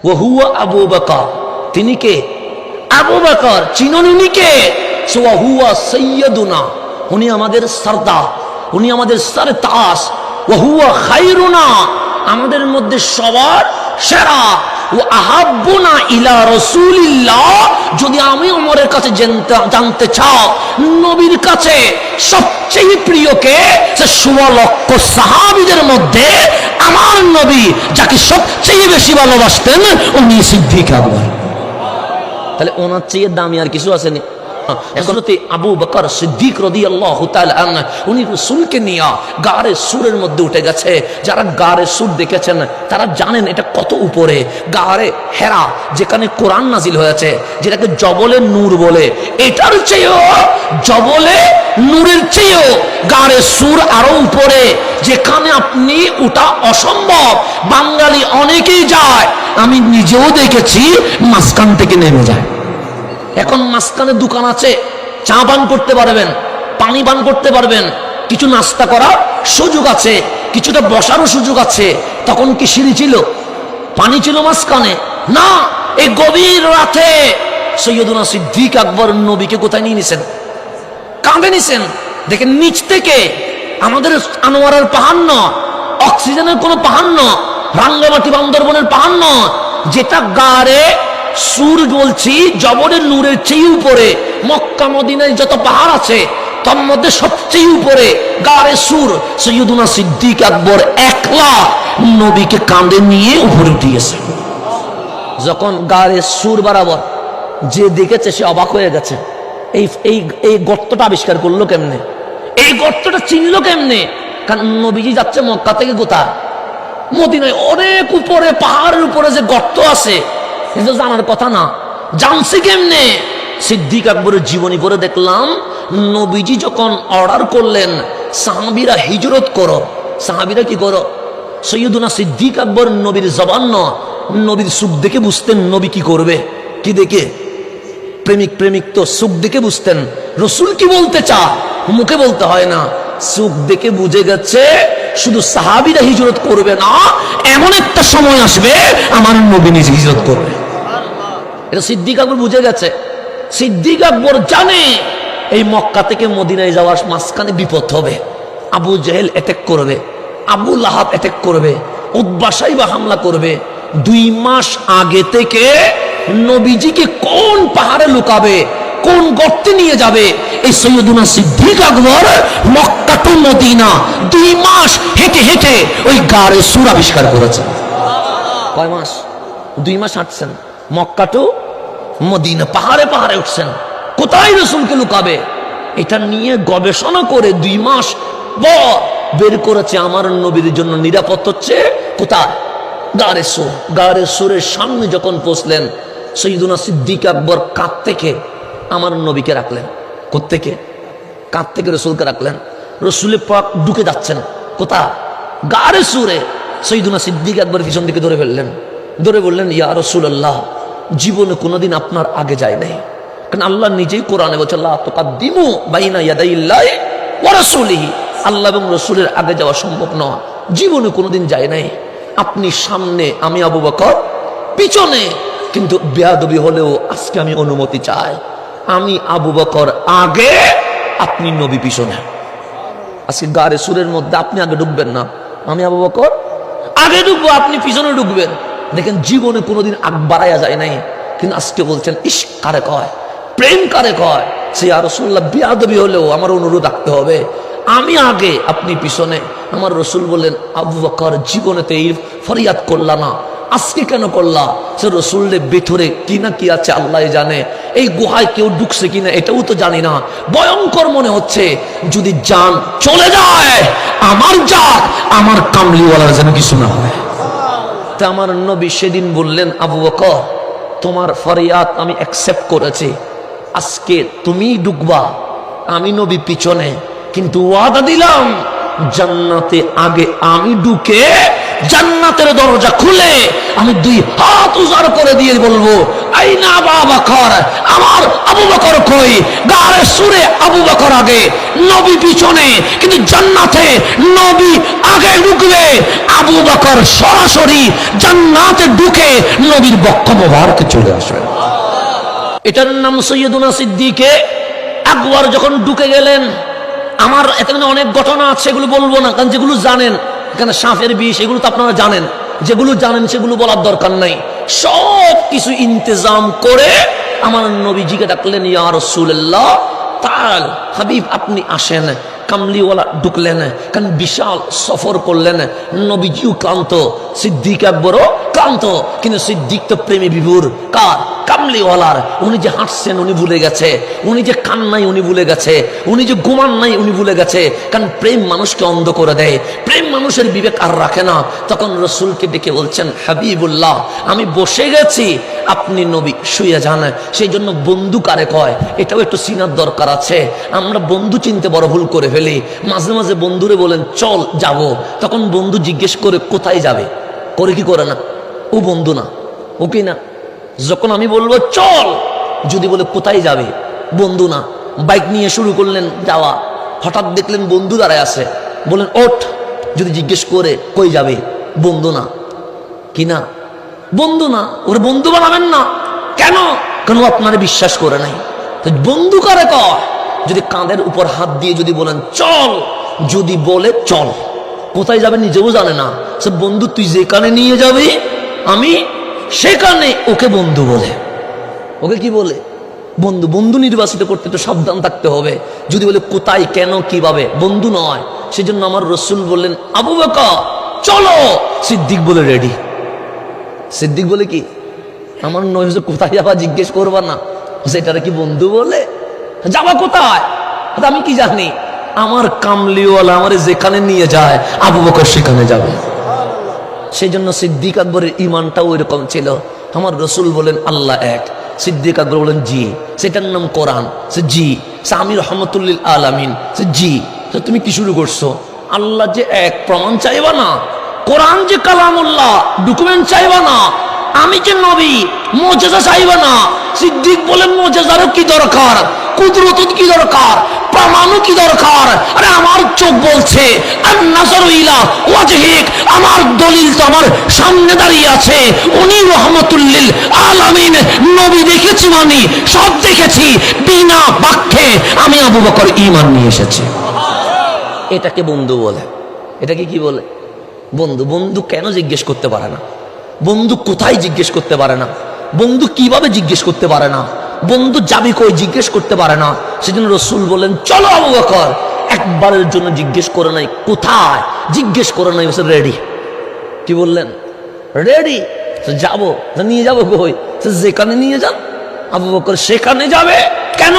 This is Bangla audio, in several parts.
ওয়া হুয়া আবু বকর, তিনি কে? আবু বকর। চিনুন উনি কে? ওয়া হুয়া সাইয়্যিদুনা, উনি আমাদের সরদার, উনি আমাদের সরতাজ। ওয়া হুয়া খায়রুনা, আমাদের মধ্যে সবার সেরা। ওয়া আহাব্বুনা ইলা রাসূলিল্লাহ, যদি আমি ওমরের কাছে জানতে চাও নবীর কাছে সবচেয়ে প্রিয় কে, সে 16 লক্ষ সাহাবীদের মধ্যে আমার নবী যাকে সবচেয়ে বেশি ভালোবাসতেন উনি সিদ্দিক আকবর। তাহলে ওনার চেয়ে দামি আর কিছু আসেনি। হযরতে আবু বকর সিদ্দিক রাদিয়াল্লাহু তাআলা আনহু, উনি রাসূলকে নিয়ে গারে সুরের মধ্যে উঠে গেছে। যারা গারে সুর দেখেছেন তারা জানেন এটা কত উপরে। গারে হেরা, যেখানে কোরআন নাজিল হয়েছে, যেটাকে জবলে নূর বলে, এটার চেয়েও জবলে নূরের চেয়েও গারে সুর আরো উপরে, যেখানে আপনি ওটা অসম্ভব। বাঙালি অনেকেই যায়, আমি নিজেও দেখেছি, মাঝখান থেকে নেমে যায়। এখন মাঝখানে দোকান আছে, চা পান করতে পারবেন, পানি পান করতে পারবেন, কিছু নাস্তা করার সুযোগ আছে, কিছুটা বসারও সুযোগ আছে। তখন কি সিঁড়ি ছিল? পানি ছিল মাঝখানে? না। এই গভীর রাতে সৈয়দুনা সিদ্দিক আকবর নবীকে কোথায় নিয়ে নিছেন? কাঁধে নিছেন। দেখেন নিচ থেকে আমাদের আনোয়ারের পাহাড় নয়, অক্সিজেনের কোনো পাহাড় নয়, রাঙ্গামাটি বান্দরবনের পাহাড় নয়, যেটা গারে সুর বলছি জবরের নূরের চেয়ে উপরে। মক্কা মদিনায় যত পাহাড় আছে তার মধ্যে সবচেয়ে উপরে গারে সুর। সৈয়দুনা সিদ্দিক আকবর একলা নবীকে কাঁধে নিয়ে উপরে উঠিয়েছে। যখন গারে সুর বরাবর যে দেখেছে সে অবাক হয়ে গেছে। এই গর্তটা আবিষ্কার করলো কেমনে? এই গর্তটা চিনলো কেমনে? কারণ নবীজি যাচ্ছে মক্কা থেকে কোথায়? মদিনায়। অনেক উপরে পাহাড়ের উপরে যে গর্ত আছে কিন্তু জানার কথা না, জানছে কেমনে? সিদ্দিক আকবরের জীবনী পড়ে দেখলাম, নবীজি যখন অর্ডার করলেন সাহাবীরা হিজরত করো, সাহাবীরা কি করো? সৈয়দুনা সিদ্দিক আকবর নবীর জবান না, নবীর সুখ দেখে বুঝতেন নবী কি করবে। কি দেখে? প্রেমিক তো সুখ দেখে বুঝতেন রসুল কি বলতে চা, মুখে বলতে হয় না, সুখ দেখে বুঝে গেছে শুধু সাহাবীরা হিজরত করবে না, এমন একটা সময় আসবে আমার নবী নিজে হিজরত করবে। এটা সিদ্দিক আকবর বুঝে গেছে। সিদ্দিক আকবর জানে এই মক্কা থেকে মদিনায় যাওয়ার মাঝখানে বিপদ হবে। আবু জেহেল অ্যাটাক করবে, আবু লাহাব অ্যাটাক করবে, উতবা সাইবা হামলা করবে। 2 মাস আগে থেকে নবীজিকে কোন পাহাড়ে লুকাবে, কোন গর্তে নিয়ে যাবে, এই সৈয়দুনা সিদ্দিক আকবর মক্কা টু মদিনা 2 মাস হেঁটে হেঁটে ওই গারে সুর আবিষ্কার করেছে। কয় মাস? 2 মাস হাঁটছেন মক্কা টু মদিনা, পাহাড়ে পাহাড়ে উঠছেন। কোথায় রসুলকে লুকাবে এটা নিয়ে গবেষণা করে 2 মাস পর বের করেছে আমার নবীর জন্য নিরাপদ হচ্ছে কোথায়? গারে সুর। গারে সুরের সামনে যখন পৌঁছলেন সৈয়দুনা সিদ্দিক আকবর কাঁধ থেকে আমার নবীকে রাখলেন। কোত্থেকে? কাঁধ থেকে রসুলকে রাখলেন। রসুলের পাক ঢুকে যাচ্ছেন কোথায়? গারে সুরে। সৈয়দুনা সিদ্দিক আকবর পিছন দিকে ধরে ফেললেন, ধরে বললেন, ইয়া রাসূলুল্লাহ, জীবনে কোনোদিন আপনার আগে যায় নাই। কারণ আল্লাহ নিজেই কোরআনে বলছে, লা তুকাদ্দিমু বাইনা ইয়াদাইল্লাহি ওয়া রাসূলিহি, আল্লাহ এবং রসুলের আগে যাওয়া সম্ভব নয়, জীবনে কোনোদিন যায় নাই। আপনি সামনে, আমি আবু বকর পিছনে। কিন্তু বেয়াদবি হলেও আজকে আমি অনুমতি চাই, আমি আবু বকর আগে, আপনি নবী পিছনে। আজকে গারে সুরের মধ্যে আপনি আগে ঢুকবেন না, আমি আবু বকর আগে ঢুকবো, আপনি পিছনে ঢুকবেন। দেখেন জীবনে কোনোদিন আগ বাড়াইয়া যায় নাই, কিন্তু আজকে বলছেন ইশক কারে কয়, প্রেম কারে কয়। সে আর রাসূলুল্লাহ বেয়াদবি হলেও আমার অনুরোধ রাখতে হবে, আমি আগে আপনি পিছনে। আমার রসুল বললেন, আবু বকর জীবনেতে এই ফরিয়াদ করলা না, আজকে কেন করলা? সে রসুলের ভেতরে কি না কি আছে আল্লাহ জানে, এই গুহায় কেউ ঢুকছে কিনা এটাও তো জানি না। ভয়ঙ্কর মনে হচ্ছে, যদি জান চলে যায় আমার জাত, আমার কামলিওয়ালার যেন কিছু না হয়। তা আমার নবী সেদিন বললেন, আবু বকর তোমার ফরিয়াদ আমি অ্যাকসেপ্ট করেছি, আজকে তুমি ঢুকবা, আমি নবী পিছনে, কিন্তু ওয়াদা দিলাম জান্নাতে আগে আমি ঢুকে জান্নাতের দরজা খুলে আমি 2 হাত উজাড় করে দিয়ে বলবো, আইনা আবু বকর, আমার আবু বকর কই? গারে সুরে আবু বকর আগে, নবী পিছনে, কিন্তু জান্নাতে নবী আগে ঢুকবে, আবু বকর সরাসরি জান্নাতে ঢুকে নবীর বক্ষ মোবারকে চলে আসবে। এটার নাম সৈয়দুনা সিদ্দিকে আকবর। যখন ঢুকে গেলেন, আমার এখানে অনেক ঘটনা আছে, সেগুলো বলবো না, কারণ যেগুলো জানেন, এখানে সাপের বিষ, এগুলো তো আপনারা জানেন, যেগুলো জানেন সেগুলো বলার দরকার নাই। সব কিছু ইন্তজাম করে আমার নবীজিকে ডাকলেন, ইয়া রাসূলুল্লাহ তাআল, হাবিব আপনি আসেন। কামলিওয়ালা ঢুকলেন, কারণ বিশাল সফর করলেন, নবীজিও ক্লান্ত, সিদ্দিক আকবরও ক্লান্ত, কিন্তু সিদ্দিক তো প্রেমী বিভোর কার? কামলিওয়ালার। উনি যে হাঁটছেন উনি ভুলে গেছে, উনি যে কান নাই উনি ভুলে গেছে, উনি যে ঘুমান নাই উনি ভুলে গেছে, কারণ প্রেম মানুষকে অন্ধ করে দেয়, প্রেম মানুষের বিবেক আর রাখে না। তখন রসুলকে ডেকে বলছেন, হাবিবুল্লাহ আমি বসে গেছি, আপনি নবী শুয়ে যান। সেই জন্য বন্ধু কারে কয় এটাও একটু চিনার দরকার আছে। আমরা বন্ধু চিনতে বড় ভুল করে ফেলি। মাঝে মাঝে বন্ধুরে বলেন চল যাব, তখন বন্ধু জিজ্ঞেস করে কোথায় যাবে, করে কি করে না? ও বন্ধু না, ও কি না? যখন আমি বলবো চল, যদি বলে কোথায় যাবে, বন্ধু না। বাইক নিয়ে শুরু করলেন যাওয়া, হঠাৎ দেখলেন বন্ধু দাঁড়ায় আছে, বলেন ওঠ, যদি জিজ্ঞেস করে কই যাবে, বন্ধু না, কি না? বন্ধু না। ওর বন্ধু বানাবেন না। কেন? কেন? আপনারা বিশ্বাস করে নাই। তো বন্ধু কারে কয়? যদি কাঁধের উপর হাত দিয়ে যদি বলেন চল, যদি বলে চল, কোথায় যাবে নিজেও জানে না, সে বন্ধু তুই যেখানে নিয়ে যাবি আমি সেখানে, ওকে বন্ধু বলে। ওকে কি বলে? বন্ধু। বন্ধু নির্বাচিত করতে তো সাবধান থাকতে হবে। যদি বলে কোথায়, কেন, কিভাবে, বন্ধু নয়। সেজন্য আমার রসুল বললেন আবু বকর চলো, সিদ্দিক বলে রেডি। সিদ্দিক বলে কি? আমার নয় কোথায় যাবা জিজ্ঞেস করবা না, সেটারে কি বন্ধু বলে? যাবা কোথায় আমি কি জানি, আমার কামলিওয়ালা আমার যেখানে নিয়ে যায় আবু বকর সেখানে যাবে। সেই জন্য সিদ্দিক আকবরের ইমানটাও ওইরকম ছিল। আমার রসুল বলেন আল্লাহ এক, সিদ্দিক আকবর বলেন জি, সেটার নাম কোরআন, সে জি। সে আমি রহমতুল্লিল আলামিন, সে জি। তুমি কি শুরু করছো? আল্লাহ যে এক, প্রমাণ চাইবা না? কোরআন যে কালামুল্লাহ, ডকুমেন্ট চাইবা না? আমি যে নবী, মুজিজা চাইবা না? সিদ্দিক বলেন মুজিজারও কি দরকার, কুদরত কি দরকার, প্রমাণও কি দরকার? আরে আমার চোখ বলছে আন-নাযরু ইলা ওয়াজহিক, আমার দলিল তো আমার সামনে দাঁড়িয়ে আছে, উনি রহমাতুল লিল আলামিন। নবী দেখেছি মানে সব দেখেছি, বিনা বাক্যে আমি আবু বকর ঈমান নিয়ে এসেছি। এটাকে বন্ধু বলে। এটাকে কি বলে? বন্ধু। বন্ধু কেন জিজ্ঞেস করতে পারে না? বন্ধু কোথায় জিজ্ঞেস করতে পারে না? বন্ধু কিভাবে জিজ্ঞেস করতে পারে না? বন্ধু যাবি কই জিজ্ঞেস করতে পারে না। সেজন্য রসুল বলেন চলো আবু বকর। একবারের জন্য জিজ্ঞেস করে নাই কোথায়, জিজ্ঞেস করে নাই, রেডি। কি বললেন? রেডি। যাবো, নিয়ে যাবো কই? যেখানে নিয়ে যান আবু বকর সেখানে যাবে। কেন?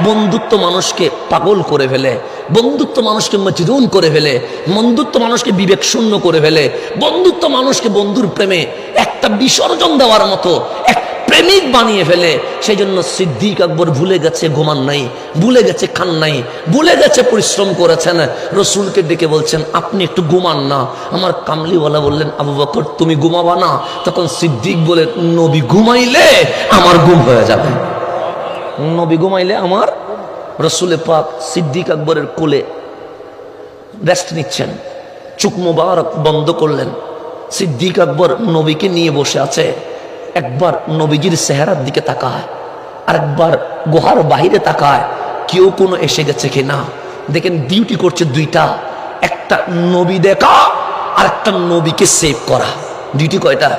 বন্ধুত্ব মানুষকে পাগল করে ফেলে, বন্ধুত্ব মানুষকে মজনুন করে ফেলে, বন্ধুত্ব মানুষকে বিবেক শূন্য করে ফেলে, বন্ধুত্ব মানুষকে বন্ধুর প্রেমে একটা বিসর্জন দেওয়ার মতো এক প্রেমিক বানিয়ে ফেলে। সেই জন্য সিদ্দিক আকবর ভুলে গেছে ঘুমান নাই, ভুলে গেছে খান নাই, ভুলে গেছে পরিশ্রম করেছেন। রসুলকে ডেকে বলছেন আপনি একটু ঘুমান না। আমার কামলিওয়ালা বললেন আবু বকর তুমি ঘুমাবা না? তখন সিদ্দিক বলে নবী ঘুমাইলে আমার ঘুম হয়ে যাবে। নবী ঘুমাইলে আমার। রসুলে পাক সিদ্দিক আকবরের কোলে রেস্ট নিচ্ছেন, চোখ মোবারক বন্ধ করলেন। সিদ্দিক আকবর নবীকে নিয়ে বসে আছে। একবার নবীজির চেহারার দিকে তাকায়, আরেকবার গুহার বাহিরে তাকায়, কেউ কোনো এসে গেছে কিনা। দেখেন ডিউটি করছে দুইটা, একটা নবী দেখা আর একটা নবীকে সেভ করা। ডিউটি কয়টা?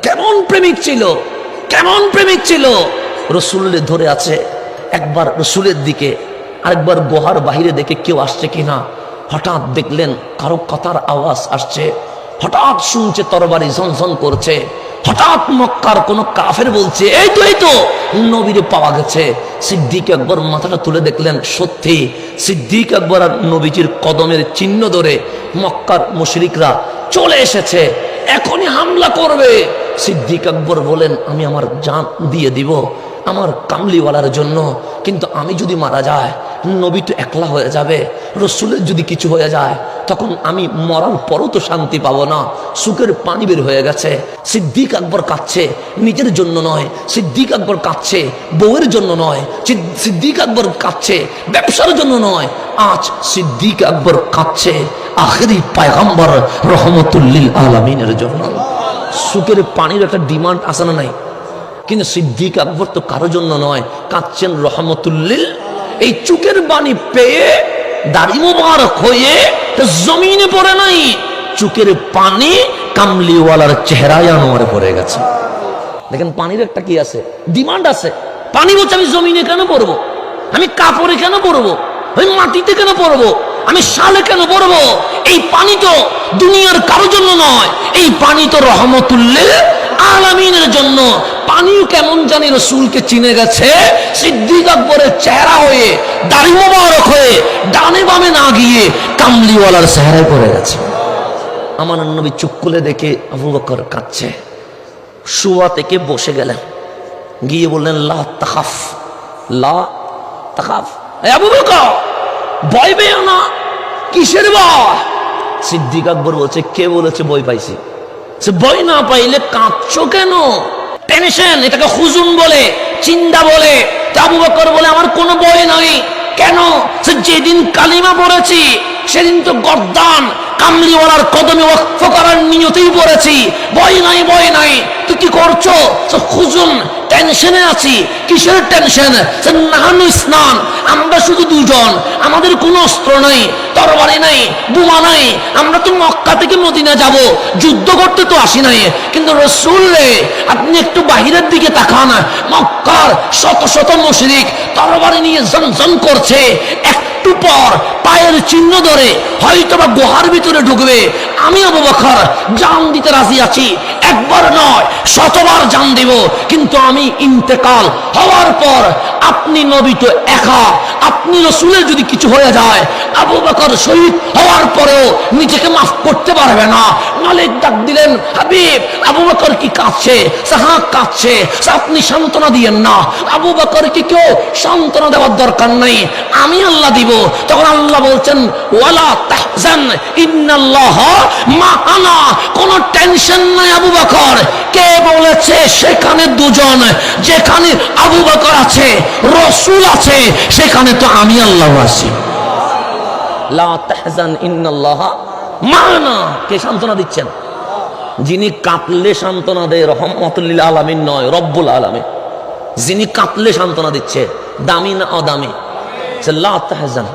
কেমন প্রেমিক ছিল, কেমন প্রেমিক ছিল। রসুলের ধরে আছে, একবার রসুলের দিকে, আরেকবার গুহার বাহিরে দেখে কেউ আসছে কিনা। হঠাৎ দেখলেন কারো কথার আওয়াজ আসছে, হঠাৎ শুনছে তরবারি ঝনঝন করছে, হঠাৎ মক্কার কোন কাফের বলছে এই তো নবীরে পাওয়া গেছে। সিদ্দিক আকবর মাথাটা তুলে দেখলেন সত্যি সিদ্দিক আকবর আর নবীজির কদমের চিহ্ন ধরে মক্কার মুশরিকরা চলে এসেছে, এখনই হামলা করবে। সিদ্দিক আকবর বলেন আমি আমার জান দিয়ে দিব আমার কামলিওয়ালার জন্য, কিন্তু আমি যদি মারা যায় নবী তো একলা হয়ে যাবে, রসুলের যদি কিছু হয়ে যায় তখন আমি মরার পরও তো শান্তি পাবো না। সুখের পানি বের হয়ে গেছে। সিদ্দিক আকবর কাঁদছে, নিজের জন্য নয়। সিদ্দিক আকবর কাঁদছে বউয়ের জন্য নয়। সিদ্দিক আকবর কাঁদছে ব্যবসার জন্য নয়। আজ সিদ্দিক আকবর কাঁদছে আখেরি পয়গম্বর রহমতুল লিল আলামিনের জন্য। সুখের পানির একটা ডিমান্ড আছে না নাই? কিন্তু সিদ্দিক আকবর তো কারোর জন্য নয়, কাঁদছেন রহমতুল লিল। এই চুকের বাণী পেয়ে দাড়ি মোবারক হয়ে জমিনে পড়ে নাই, চুকের পানি কামলিওয়ালার চেহারায় আনোয়ারে পড়ে গেছে। দেখেন পানির একটা কি আছে, ডিমান্ড আছে। পানি বলছে আমি জমিনে কেন পড়বো, আমি কাপড়ে কেন পড়বো, আমি মাটিতে কেন পড়বো, আমি শালে কেন পড়বো? এই পানি তো দুনিয়ার কারোর জন্য নয়, এই পানি তো রহমতুল লিল আলামিনের জন্য। পানিও কেমন জানি রসুলকে চিনে গেছে, সিদ্দিক আকবরের চেহারা হয়ে দাড়ি মোবারক হয়ে ডানে বামে না গিয়ে কামলিওয়ালার চেহারায় পড়ে গেছে। আমার নবী চুপ করে দেখে আবু বকর কাঁদছে। শুয়া থেকে বসে গেলেন, গিয়ে বললেন লা তাখাফ, লা তাখাফ। আবু বকর ভয় পেও না। কিসের ভয়? সিদ্দিক আকবর বলছে কে বলেছে ভয় পাইছি? সে ভয় না পাইলে কাঁদছো কেন? টেনশন, এটাকে হুজুন বলে, চিন্তা বলে। আবু বকর বলে আমার কোনো ভয় নাই। কেন? সে যেদিন কালিমা পড়েছি সেদিন তো গর্দান কামলিওয়ালার কদমে ওয়াকফ করার নিয়তেই পড়েছি। ভয় নাই, ভয় নাই। তুই কি করছো? হুজুন, টেনশনে আছি। কিসের টেনশন? নাহানু ইসনান, আমরা শুধু দুজন, আমাদের কোনো অস্ত্র নাই, তরবারি নাই, বোমা নাই। আমরা তো মক্কা থেকে মদিনা যাব, যুদ্ধ করতে তো আসি নাই। কিন্তু রসুল রে, আপনি একটু বাহিরের দিকে তাকান, মক্কার শত শত মুশরিক তরবারি নিয়ে জমজম করছে। একটু পর পায়ের চিহ্ন ধরে হয়তোবা গুহার ভিতরে ঢুকবে। আমি আবু বকর জান দিতে রাজি আছি, একবার নয় শতবার জান দেব। কিন্তু আমি ইন্তেকাল হওয়ার পর আপনি নবী তো একা, আপনি রসুলের যদি কিছু হয়ে যায়, আবু বকর শহীদ হওয়ার পরেও নিজেকে মাফ করতে পারবে না। মালিক ডাক দিলেন, হাবিব আবু বকর কি কাঁদছে? হ্যাঁ কাঁদছে। আপনি সান্ত্বনা দিয়েন না। আবু বকর কি কেউ সান্ত্বনা দেওয়ার দরকার নাই, আমি আল্লাহ দিব। তখন আল্লাহ বলছেন ওয়ালা তাহজান ইন্নাল্লাহা মাআনা, কোনো টেনশন নাই আবু বকর। কে বলেছে সেখানে দুজন? যেখানে আবু বকর আছে, রসুল আছে, সেখানে তো আমি আল্লাহ আছি। লা তাহজান ইন্নাল্লাহা মাআনা। কে সান্ত্বনা দিচ্ছেন? যিনি কাঁদলে সান্ত্বনা দেয় রহমতুল লিল আলামিন নয়, রব্বুল আলামিন। যিনি কাঁদলে সান্ত্বনা দিচ্ছে, দামি না অদামি? লা তাহজান,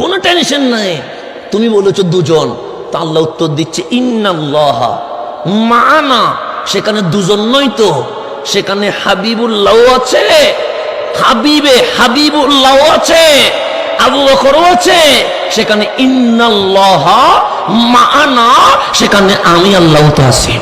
কোনো টেনশন নাই। তুমি বলেছো দুজন, তা আল্লাহ উত্তর দিচ্ছে ইন্নাল্লাহা মাআনা। সেখানে দুজন নয় তো, সেখানে হাবিবুল্লাহ আছে, হাবিবুল্লাহ আছে, আবু বকরও আছে। সেখানে ইন্নাল্লাহা মাআনা, সেখানে আমি আল্লাহ তো আছি।